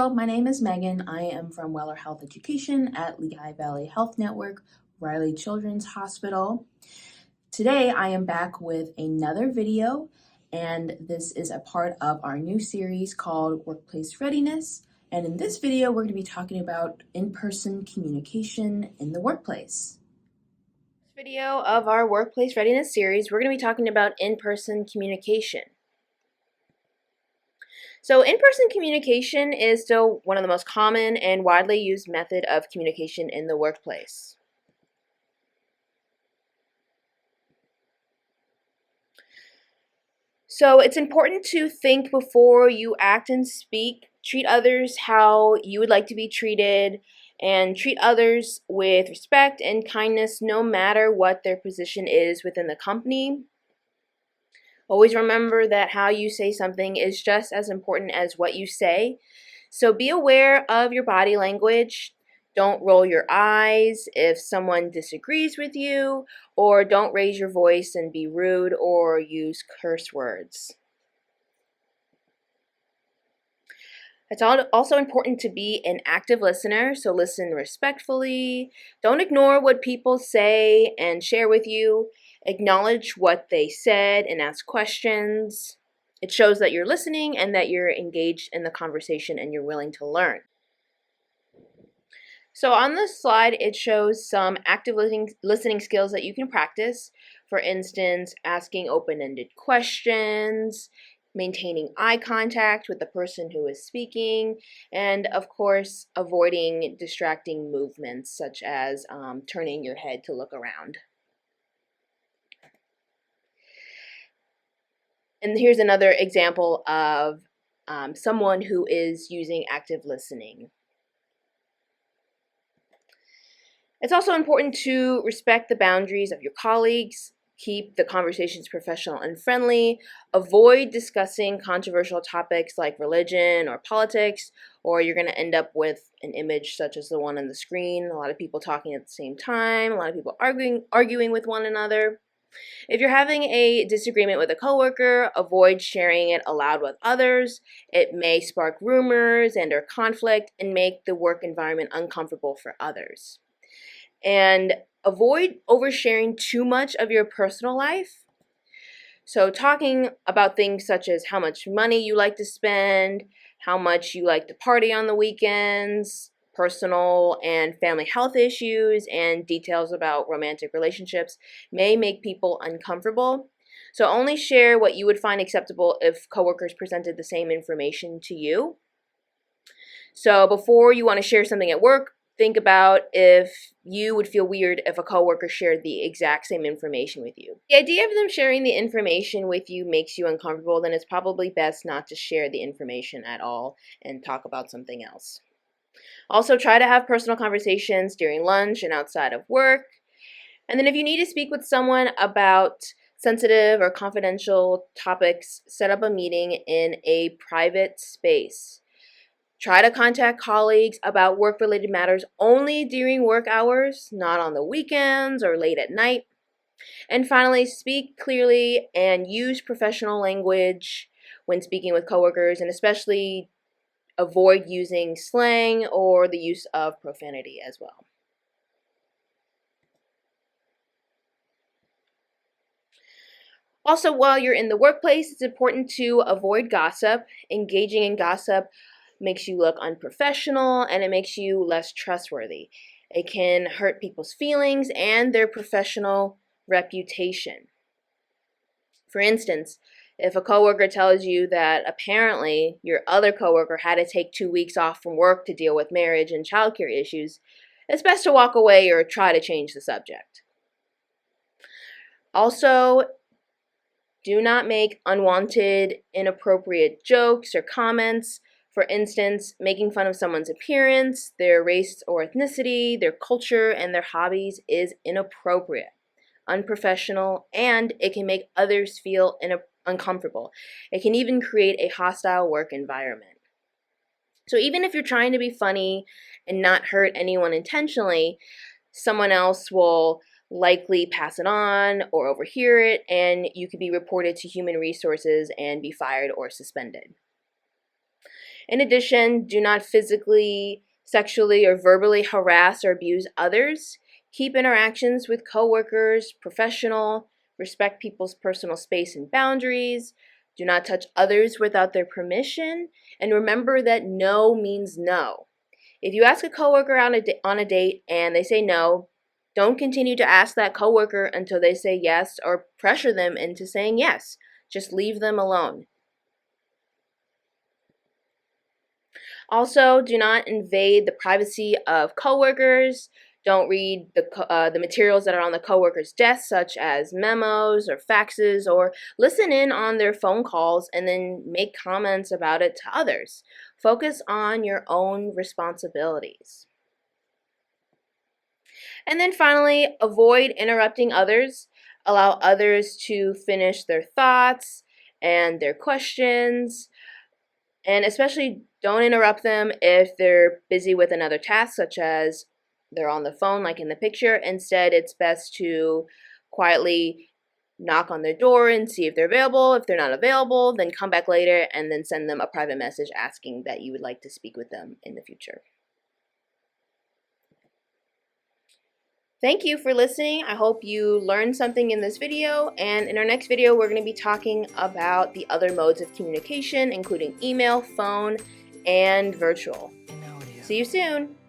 Hello, my name is Megan. I am from Weller Health Education at Lehigh Valley Health Network, Riley Children's Hospital. Today I am back with another video, and this is a part of our new series called Workplace Readiness. And in this video, we're going to be talking about in-person communication in the workplace. This video of our Workplace Readiness series, we're going to be talking about in-person communication. So in-person communication is still one of the most common and widely used method of communication in the workplace. So it's important to think before you act and speak. Treat others how you would like to be treated, and treat others with respect and kindness no matter what their position is within the company. Always remember that how you say something is just as important as what you say. So be aware of your body language. Don't roll your eyes if someone disagrees with you, or don't raise your voice and be rude or use curse words. It's also important to be an active listener, so listen respectfully. Don't ignore what people say and share with you. Acknowledge what they said and ask questions. It shows that you're listening and that you're engaged in the conversation and you're willing to learn. So on this slide, it shows some active listening skills that you can practice. For instance, asking open-ended questions, maintaining eye contact with the person who is speaking, and of course, avoiding distracting movements such as turning your head to look around. And here's another example of someone who is using active listening. It's also important to respect the boundaries of your colleagues. Keep the conversations professional and friendly. Avoid discussing controversial topics like religion or politics, or you're going to end up with an image such as the one on the screen. A lot of people talking at the same time, a lot of people arguing with one another. If you're having a disagreement with a coworker, avoid sharing it aloud with others. It may spark rumors and or conflict and make the work environment uncomfortable for others. And avoid oversharing too much of your personal life. So talking about things such as how much money you like to spend, how much you like to party on the weekends, personal and family health issues, and details about romantic relationships may make people uncomfortable. So only share what you would find acceptable if coworkers presented the same information to you. So before you want to share something at work, think about if you would feel weird if a coworker shared the exact same information with you. The idea of them sharing the information with you makes you uncomfortable, then it's probably best not to share the information at all and talk about something else. Also, try to have personal conversations during lunch and outside of work. And then if you need to speak with someone about sensitive or confidential topics, set up a meeting in a private space. Try to contact colleagues about work-related matters only during work hours, not on the weekends or late at night. And finally, speak clearly and use professional language when speaking with coworkers, and especially avoid using slang or the use of profanity as well. Also, while you're in the workplace, it's important to avoid gossip. Engaging in gossip makes you look unprofessional and it makes you less trustworthy. It can hurt people's feelings and their professional reputation. For instance, if a coworker tells you that apparently your other coworker had to take 2 weeks off from work to deal with marriage and childcare issues, it's best to walk away or try to change the subject. Also, do not make unwanted, inappropriate jokes or comments. For instance, making fun of someone's appearance, their race or ethnicity, their culture, and their hobbies is inappropriate, unprofessional, and it can make others feel uncomfortable. It can even create a hostile work environment. So even if you're trying to be funny and not hurt anyone intentionally, someone else will likely pass it on or overhear it, and you could be reported to human resources and be fired or suspended. In addition, do not physically, sexually, or verbally harass or abuse others. Keep interactions with coworkers professional. Respect people's personal space and boundaries. Do not touch others without their permission. And remember that no means no. If you ask a coworker on a date and they say no, don't continue to ask that coworker until they say yes or pressure them into saying yes. Just leave them alone. Also, do not invade the privacy of coworkers. Don't read the materials that are on the coworker's desk, such as memos or faxes, or listen in on their phone calls and then make comments about it to others. Focus on your own responsibilities. And then finally, avoid interrupting others. Allow others to finish their thoughts and their questions. And especially don't interrupt them if they're busy with another task, such as they're on the phone, like in the picture. Instead, it's best to quietly knock on their door and see if they're available. If they're not available, then come back later and then send them a private message asking that you would like to speak with them in the future. Thank you for listening. I hope you learned something in this video, and in our next video we're going to be talking about the other modes of communication, including email, phone, and virtual. See you soon!